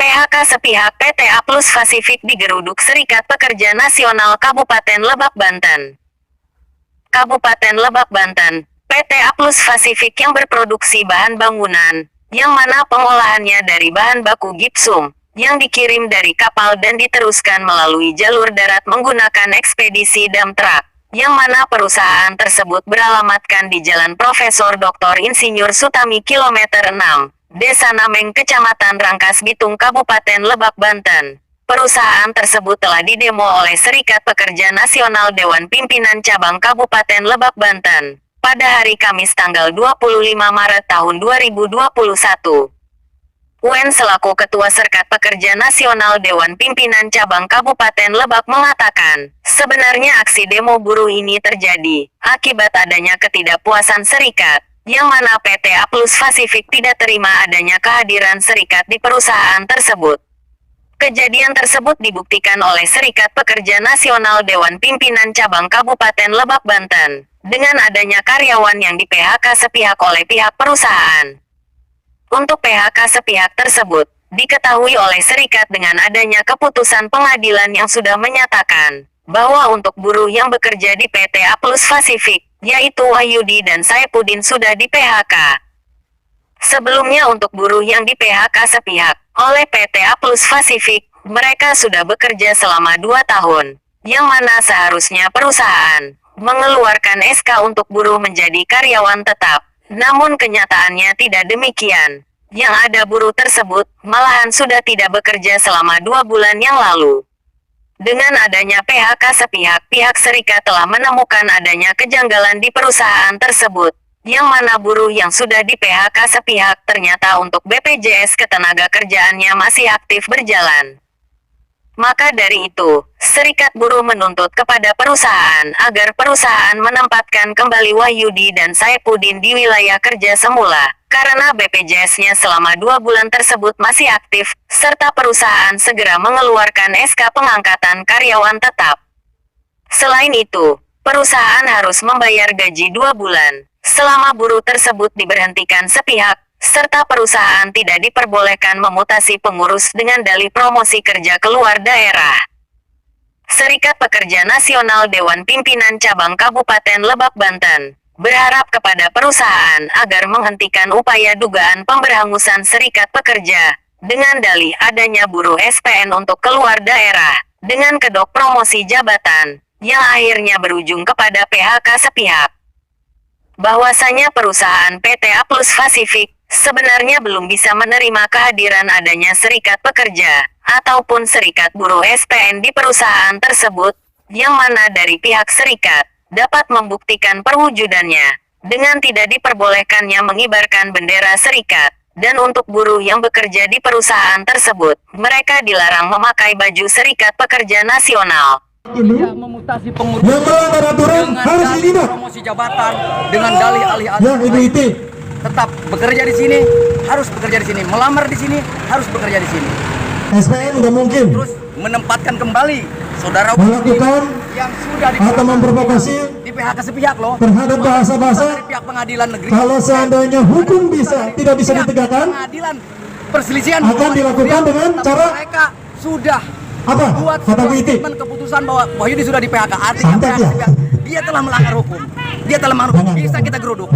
PHK sepihak PT A Plus Pasifik digeruduk Serikat Pekerja Nasional Kabupaten Lebak, Banten. Kabupaten Lebak, Banten, PT A Plus Pasifik yang berproduksi bahan bangunan, yang mana pengolahannya dari bahan baku gipsum, yang dikirim dari kapal dan diteruskan melalui jalur darat menggunakan ekspedisi dump truck, yang mana perusahaan tersebut beralamatkan di Jalan Profesor Dr. Insinyur Sutami Kilometer 6, Desa Nameng, Kecamatan Rangkas Bitung, Kabupaten Lebak, Banten. Perusahaan tersebut telah didemo oleh Serikat Pekerja Nasional Dewan Pimpinan Cabang Kabupaten Lebak, Banten, pada hari Kamis tanggal 25 Maret tahun 2021. UN selaku Ketua Serikat Pekerja Nasional Dewan Pimpinan Cabang Kabupaten Lebak mengatakan, sebenarnya aksi demo buruh ini terjadi akibat adanya ketidakpuasan serikat, yang mana PT A Plus Pasifik tidak terima adanya kehadiran serikat di perusahaan tersebut. Kejadian tersebut dibuktikan oleh Serikat Pekerja Nasional Dewan Pimpinan Cabang Kabupaten Lebak, Banten, dengan adanya karyawan yang di PHK sepihak oleh pihak perusahaan. Untuk PHK sepihak tersebut, diketahui oleh serikat dengan adanya keputusan pengadilan yang sudah menyatakan bahwa untuk buruh yang bekerja di PT A Plus Pasifik, yaitu Wahyudi dan Saipudin sudah di PHK. Sebelumnya untuk buruh yang di PHK sepihak oleh PT A Plus Pasifik, mereka sudah bekerja selama 2 tahun, yang mana seharusnya perusahaan mengeluarkan SK untuk buruh menjadi karyawan tetap. Namun kenyataannya tidak demikian. Yang ada buruh tersebut malahan sudah tidak bekerja selama 2 bulan yang lalu. Dengan adanya PHK sepihak, pihak serikat telah menemukan adanya kejanggalan di perusahaan tersebut, yang mana buruh yang sudah di PHK sepihak ternyata untuk BPJS Ketenagakerjaannya masih aktif berjalan. Maka dari itu, serikat buruh menuntut kepada perusahaan agar perusahaan menempatkan kembali Wahyudi dan Saipudin di wilayah kerja semula, karena BPJS-nya selama 2 bulan tersebut masih aktif, serta perusahaan segera mengeluarkan SK pengangkatan karyawan tetap. Selain itu, perusahaan harus membayar gaji 2 bulan, selama buruh tersebut diberhentikan sepihak, serta perusahaan tidak diperbolehkan memutasi pengurus dengan dalih promosi kerja keluar daerah. Serikat Pekerja Nasional Dewan Pimpinan Cabang Kabupaten Lebak, Banten, berharap kepada perusahaan agar menghentikan upaya dugaan pemberhangusan serikat pekerja, dengan dalih adanya buruh SPN untuk keluar daerah, dengan kedok promosi jabatan, yang akhirnya berujung kepada PHK sepihak. Bahwasanya perusahaan PT A Plus Pasifik sebenarnya belum bisa menerima kehadiran adanya serikat pekerja ataupun serikat buruh SPN di perusahaan tersebut, yang mana dari pihak serikat dapat membuktikan perwujudannya dengan tidak diperbolehkannya mengibarkan bendera serikat, dan untuk buruh yang bekerja di perusahaan tersebut, mereka dilarang memakai baju Serikat Pekerja Nasional. Ini memutasi pengurus yang melanggar aturan harus ditindak. Promosi jabatan dengan dalih alih-alih Yang Ibu Iti tetap bekerja di sini, harus bekerja di sini, melamar di sini, harus bekerja di sini. SPN nggak mungkin Terus menempatkan kembali saudara melakukan yang sudah atau memprovokasi di PHK sepihak loh terhadap bahasa-bahasa. dari pihak pengadilan negeri. Kalau seandainya hukum tidak bisa ditegakkan, Pengadilan perselisihan akan dilakukan dengan cara mereka sudah apa? buat Kata Bu sebuah Iti. statement keputusan bahwa Wahyudi sudah di PHK. Artinya Santai PHK dia. sepihak, dia telah melanggar hukum. Dia telah melanggar hukum. Bisa kita geruduk.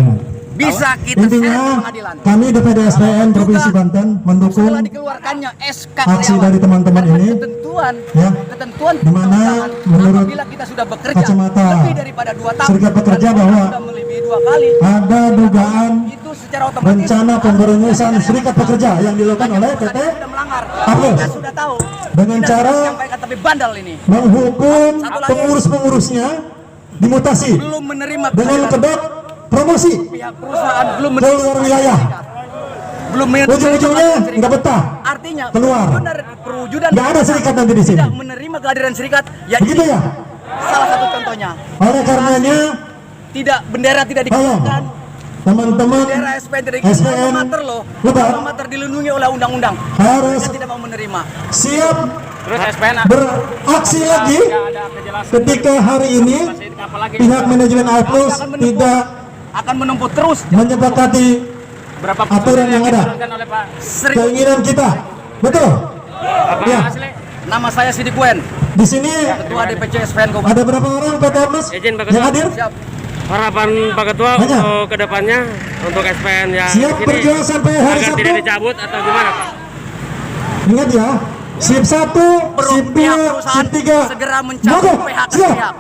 Bisa kita seret ke Intinya pengadilan. kami DPD SPN Provinsi Banten mendukung Setelah dikeluarkannya SK aksi karyawan, dari teman-teman karena ini, ketentuan di mana perundang-undangan, menurut apabila kita sudah bekerja kacamata lebih daripada 2 tahun Serikat Pekerja dan bahwa sudah melebihi 2 kali, ada dugaan itu secara otomatis rencana pemberangusan Serikat Pekerja yang dilakukan oleh PT sudah melanggar. Apus. Kita sudah tahu dengan Kita cara sudah menyampaikan, tapi bandel ini menghukum pengurus-pengurusnya dimutasi belum menerima dengan kehadiran kedok promosi pihak perusahaan, belum ke luar wilayah. belum menerima Ujung-ujungnya serikat. nggak betah, Artinya keluar. perwujudan Nggak ada serikat nanti di sini. tidak menerima kehadiran serikat, ya Begitu ini ya. salah satu contohnya. Oleh karenanya, Tidak, bendera tidak dikeluarkan, teman-teman bendera SPN tidak dikeluarkan. SPN Alma mater loh, Lebak alma mater dilindungi oleh undang-undang. harus Mereka tidak mau menerima. siap Terus SPN beraksi lagi ada kejelasan ketika hari ini pihak manajemen A Plus tidak Akan menumpuk terus menyepakati berapa aturan yang ada, diturunkan oleh Pak seribu keinginan kita. Betul. Apa Ya. asli? Nama saya Sidik Wen, Di sini Ketua DPC SPN Kabupaten. ada berapa orang PT Aplus Izin, Pak yang Ketua. hadir? Siap. Harapan Pak Ketua Banyak. untuk kedepannya untuk SPN yang Siap di sini berjuang sampai hari agar Sabtu. tidak dicabut atau gimana Pak? Ingat ya, sip 1, sip 2, Pihak perusahaan sip 3. segera mencabut PHK sepihak.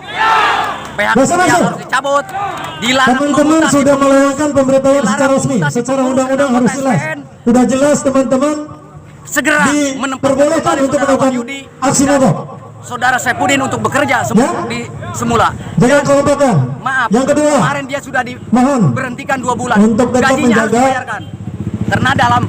PHK Masa-masa. sepihak harus dicabut. Dilarang Teman-teman memutasi sudah pengurus. melayangkan pemberitahuan Dilarang secara resmi, memutasi secara pengurus undang-undang anggota harus jelas. SPN. Sudah jelas teman-teman Segera menempatkan diperbolehkan kembali untuk Saudara melakukan Wahyudi aksi dan mogok. Saudara Saipudin untuk bekerja Ya. di semula. Jangan kelompokan. Maaf, Yang kedua, kemarin dia sudah mohon diberhentikan 2 bulan. untuk tetap Gajinya harus menjaga dibayarkan. Karena dalam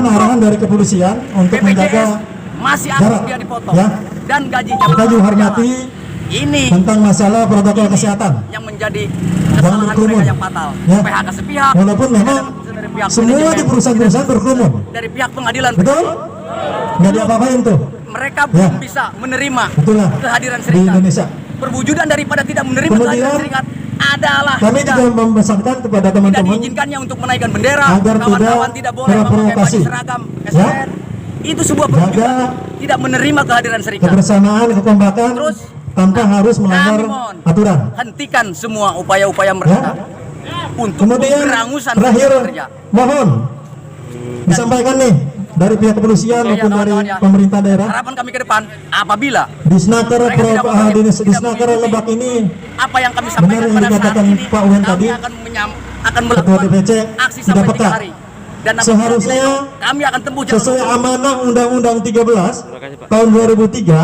arahan dari kepolisian untuk menjaga BPJS masih aktif jarak. dia dipotong. Ya. Dan gajinya Kita belum juga hormati berjalan. Ini tentang masalah protokol kesehatan. yang menjadi kesalahan berkerumun. mereka yang fatal. Ya. PHK sepihak. Walaupun memang dari pihak semua manajemen, di perusahaan-perusahaan berkerumun. dari pihak pengadilan, Betul? Nggak diapa-apain tuh. mereka Ya. belum bisa menerima Betul lah. kehadiran Di serikat. Indonesia. Perwujudan daripada tidak menerima Kemudian, kehadiran serikat adalah Kami tidak, juga memesankan kepada tidak teman-teman diizinkannya untuk menaikkan bendera, agar kawan-kawan tidak tidak boleh memakai terprovokasi. baju seragam Ya. SPN. Itu sebuah perwujudan tidak menerima kehadiran serikat. kebersamaan, kekompakan Terus, tanpa harus melanggar kami mohon, aturan. hentikan semua upaya-upaya mereka untuk Kemudian berangusan terakhir kerja. mohon disampaikan nih dari pihak kepolisian Ya, maupun dari kawan-kawan ya. pemerintah daerah. Harapan kami ke depan, apabila Disnaker Mereka tidak Disnaker mengikuti Lebak ini apa yang kami Benar sampaikan yang pada saat dikatakan ini, Pak Wen kami tadi, akan Ketua melakukan DPC aksi tidak sampai 3 peka. hari. Dan apabila Seharusnya tidak, kami akan tempuh jalur sesuai hukum. amanah Undang-Undang 13 Terima kasih Pak. tahun 2003.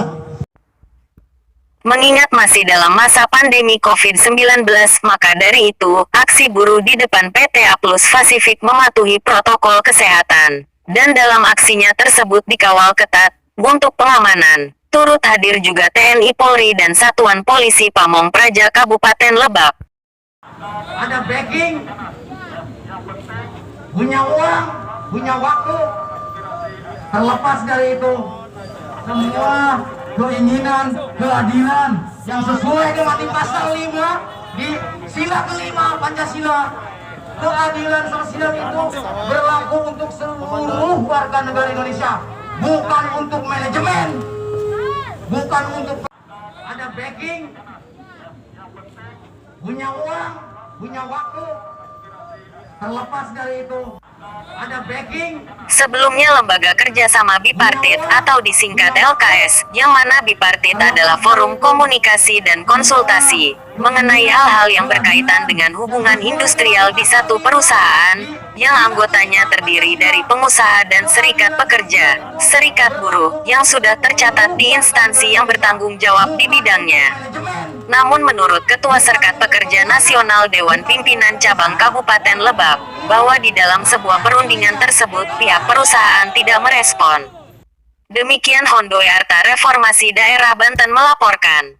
Mengingat masih dalam masa pandemi COVID-19, maka dari itu, aksi buruh di depan PT Aplus Pasifik mematuhi protokol kesehatan. Dan dalam aksinya tersebut dikawal ketat, untuk pengamanan. Turut hadir juga TNI Polri dan Satuan Polisi Pamong Praja Kabupaten Lebak. Ada backing, punya uang, punya waktu. Terlepas dari itu, semua keinginan, keadilan yang sesuai dengan di pasal 5 di sila kelima Pancasila. Keadilan sosial itu berlaku untuk seluruh warga negara Indonesia, bukan untuk manajemen, bukan untuk ada backing, punya uang, punya waktu. Terlepas dari itu, ada backing. Sebelumnya Lembaga Kerjasama Bipartit atau disingkat LKS, yang mana bipartit adalah forum komunikasi dan konsultasi mengenai hal-hal yang berkaitan dengan hubungan industrial di satu perusahaan, yang anggotanya terdiri dari pengusaha dan serikat pekerja, serikat buruh, yang sudah tercatat di instansi yang bertanggung jawab di bidangnya. Namun menurut Ketua Serikat Pekerja Nasional Dewan Pimpinan Cabang Kabupaten Lebak, bahwa di dalam sebuah perundingan tersebut pihak perusahaan tidak merespon. Demikian Hondoy Arta Reformasi Daerah Banten melaporkan.